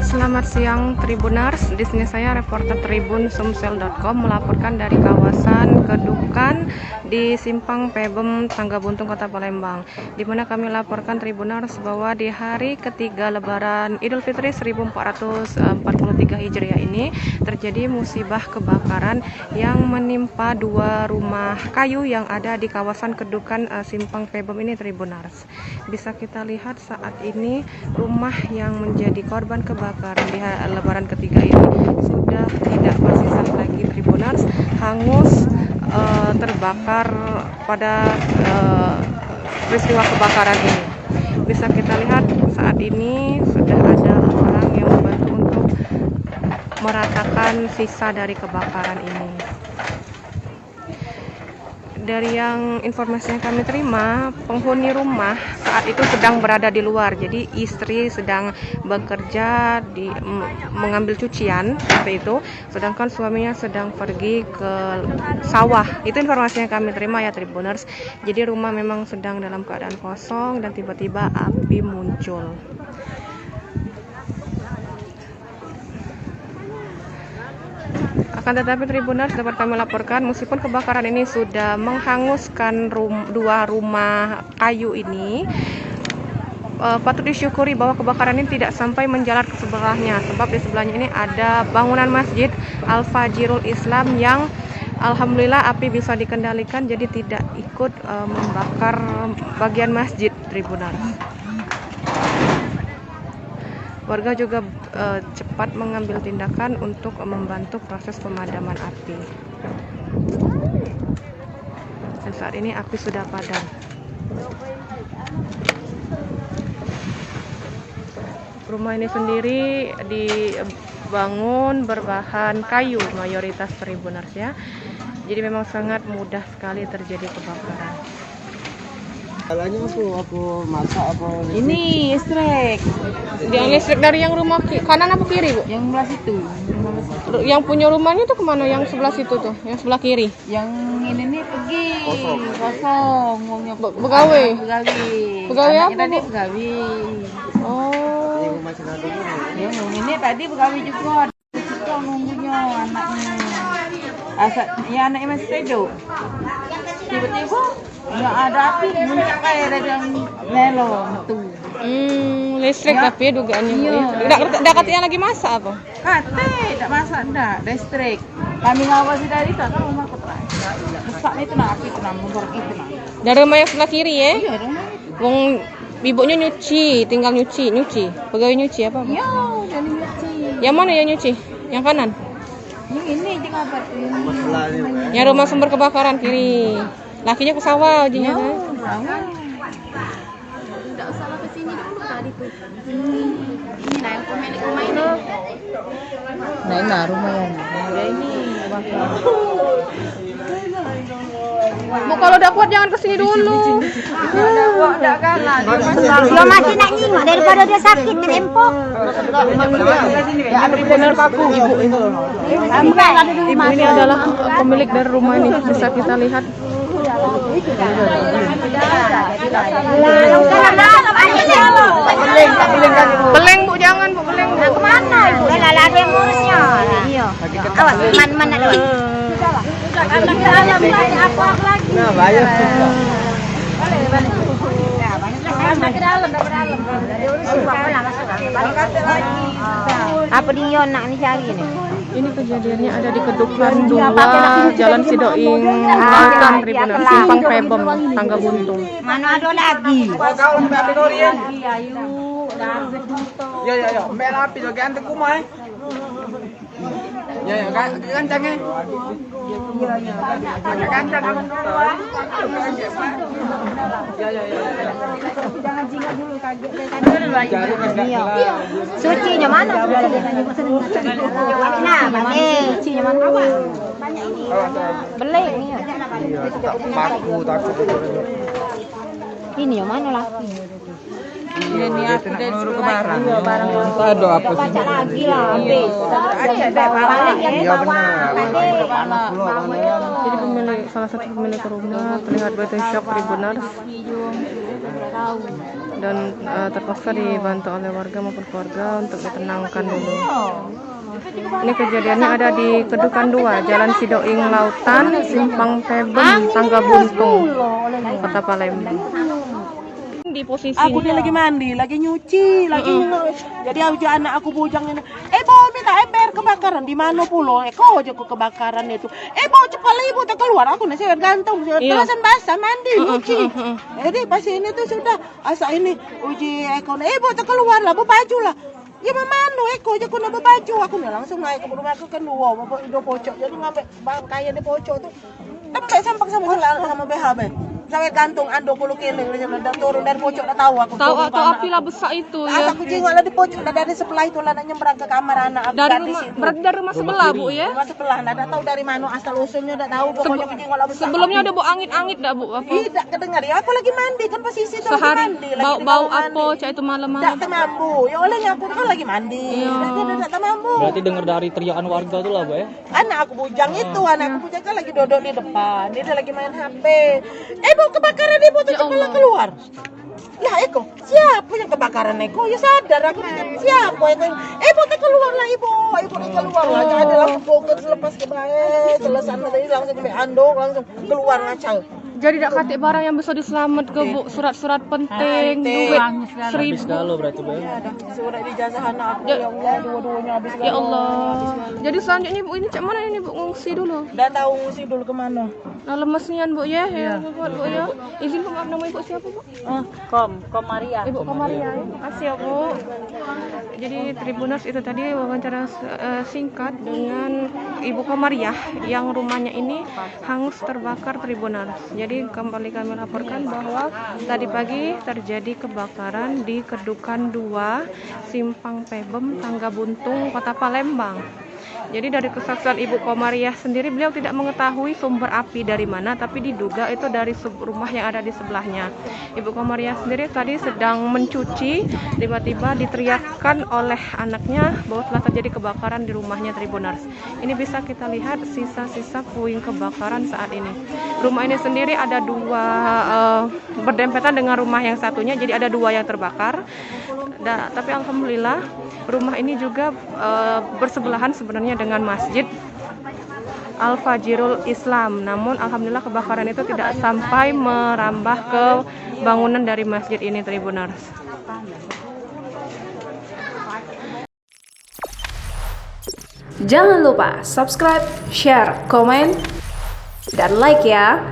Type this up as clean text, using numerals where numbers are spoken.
Selamat siang Tribuners, di sini saya reporter Tribun Sumsel.com melaporkan dari kawasan Kedukan di Simpang Pebem, Tangga Buntung, Kota Palembang, di mana kami laporkan Tribuners bahwa di hari ketiga Lebaran Idul Fitri 1443 Hijriah ini terjadi musibah kebakaran yang menimpa dua rumah kayu yang ada di kawasan Kedukan Simpang Pebem ini Tribuners. Bisa kita lihat saat ini rumah yang menjadi korban kebakaran di Lebaran ketiga ini sudah tidak bersisa lagi Tribuners, hangus terbakar pada peristiwa kebakaran ini. Bisa kita lihat saat ini sudah ada orang yang membantu untuk meratakan sisa dari kebakaran ini. Dari yang informasi yang kami terima, penghuni rumah saat itu sedang berada di luar. Jadi istri sedang bekerja mengambil cucian seperti itu, sedangkan suaminya sedang pergi ke sawah. Itu informasi yang kami terima ya Tribuners. Jadi rumah memang sedang dalam keadaan kosong dan tiba-tiba api muncul. Akan tetapi Tribuners, dapat kami laporkan meskipun kebakaran ini sudah menghanguskan dua rumah kayu ini, patut disyukuri bahwa kebakaran ini tidak sampai menjalar ke sebelahnya, sebab di sebelahnya ini ada bangunan masjid Al-Fajirul Islam yang alhamdulillah api bisa dikendalikan, jadi tidak ikut membakar bagian masjid Tribuners. Warga juga cepat mengambil tindakan untuk membantu proses pemadaman api. Dan saat ini api sudah padam. Rumah ini sendiri dibangun berbahan kayu mayoritas Tribuners ya. Jadi memang sangat mudah sekali terjadi kebakaran. Kalanya aku masak apa? Ini listrik. Yang listrik dari yang rumah kanan apa kiri, Bu? Yang sebelah situ. Yang punya rumahnya tuh kemana? Yang sebelah situ tuh, yang sebelah kiri. Yang ini nih pergi kosong. Begawe. Begawe apa, tadi Bu? begawe. Oh. Yang ini tadi begawe juga. Itu nunggunya anaknya. Ya anaknya masih tidur. Tiba-tiba nggak ada api, muncul kayak ada yang melon tuh. Listrik ya. Tapi dugaannya. Iya. Dak katanya lagi masak apa? Kate, tak masak enggak, listrik. Kami ngawasi dari sana rumah keterai. Masak itu nak api itu nak motor itu nak. Dari rumah yang sebelah kiri ya? Iya, rumah. Wong ibunya nyuci, tinggal nyuci. Pegawai nyuci apa? Iya, jadi nyuci. Yang mana yang nyuci? Yang kanan? Yang ini juga apa? Yang rumah sumber kebakaran kiri. Lakinya ke sawah ujinya kan? Tidak usah ke sini dulu tadi tuh. Ini nah yang pemilik rumah ini. Nah, rumah yang ini kebakaran. Bu, kalau udah kuat jangan kesini dulu. Udah kalah. Dia masih nak nyingok daripada dia sakit terempok. Ya ada benar paku ibu itu. Ibu ini adalah pemilik dari rumah ini, bisa kita lihat. Beleng Bu, jangan Bu, beleng Bu. Kemana ibu? Lala ada yang ngurusnya. Iya. Awas, mana lagi? Apa lagi? Nah, bayar. Apa dia nak ni cari ni? Ini kejadiannya ada di Kedukan 2 Jalan Sidoing Lautan Tribuners, Simpang Pebem, Tangga Buntung. Mana ada lagi? Kau ambil dorian. Ya. Ambil api tu ganti kumai. Ya, gancangnya. Gancang kamu dulu. Ya. Jangan jingga dulu kaget. Sucinya mana? Nah, sucinya mana? Banyak ini. Beleng ni. Paku takut. Ini yang mana laki? Ini aku dari barang. Iya, barang Ada apa sih? baca lagi lah habis. Ada barang. Iya benar. Jadi salah satu pemilik rumah terlihat begitu shock Tribuners dan terpaksa dibantu oleh warga maupun keluarga untuk ditenangkan dulu. Ini kejadiannya ada di Kedukan 2, Jalan Sidoing Lautan, Simpang Pebem, Tangga Buntung, Kota Palembang. Di posisinya Aku dia lagi mandi, lagi nyuci, lagi jadi aja anak aku bujangnya. Bo minta ember kebakaran di mana pulau? Kok aja kebakaran itu. Bo cepat ibu tak keluar. Aku nasi gantung, terasan basah mandi nyuci. Jadi pas ini tuh sudah asa ini uji ekon. Bo tak keluar lah, baju lah. Ya mamano eko aja aku nambah baju. Aku langsung naik ke rumah aku kan dua, bapak ido pocok. Jadi ngambil bangkai di pocok tuh. Sampai sampak sama BHB. Sampai gantung 20 kilo udah turun dari pojok udah tahu aku. Tahu atau api lah besar itu ya. Aku jengok lah di pojok lah dari sebelah itu lah nyebrang ke kamar anak aku. Berarti dari rumah sebelah Bu ya? Rumah sebelah enggak tahu dari mana asal usulnya enggak tahu pokoknya aku jengok lah besar. Sebelumnya udah bau angin-angin enggak Bu? Apa? Tidak kedengar ya. Aku lagi mandi kan posisi itu lagi Sehari mandi lagi bau apa cak itu malam-malam? Enggak temambu. Ya olehnya aku kan lagi mandi. Enggak temambu. Berarti dengar dari teriakan warga tuh lah, Bu ya. Anak aku bujang itu, anak aku bujang kan lagi duduk di depan. Dia lagi main HP. Bu kebakaran ibu tuh cepat keluar. Lah Eko, siapa yang kebakaran Eko? Ya sadar aku dengan siapa Eko. Ibu tuh keluar lah ibu tuh keluar lah. Jadi langsung fokus lepas ke baik. Selesai tadi langsung ke andok langsung keluar ngacau. Jadi tidak katik barang yang bisa diselamat ke Bu, surat-surat penting, duit Habis 1.000. galau berarti, Bu. Ya dah, surat dijazah anak aku ya Allah, dua-duanya habis Ya Allah. Jadi selanjutnya Bu ini cak mana ini Bu ngungsi dulu? Dan tahu ngisi dulu kemana? Nah lemesnian Bu ya, ya Bu ya. Izin maaf nama Ibu siapa Bu? Kom Maria. Ibu Komaria ya. Makasih ya Bu. Jadi Tribuners itu tadi wawancara singkat dengan Ibu Komariah yang rumahnya ini hangus terbakar Tribuners. Jadi kembali kami laporkan bahwa tadi pagi terjadi kebakaran di Kedukan 2, Simpang Pebem, Tangga Buntung, Kota Palembang. Jadi dari kesaksian Ibu Komariah sendiri, beliau tidak mengetahui sumber api dari mana, tapi diduga itu dari rumah yang ada di sebelahnya. Ibu Komariah sendiri tadi sedang mencuci, tiba-tiba diteriakkan oleh anaknya bahwa telah terjadi kebakaran di rumahnya Tribuners. Ini bisa kita lihat sisa-sisa puing kebakaran saat ini. Rumah ini sendiri ada dua berdempetan dengan rumah yang satunya, jadi ada dua yang terbakar. Tapi alhamdulillah rumah ini juga bersebelahan sebenarnya dengan Masjid Al-Fajirul Islam. Namun alhamdulillah kebakaran itu tidak sampai merambah ke bangunan dari masjid ini Tribuners. Jangan lupa subscribe, share, komen, dan like ya.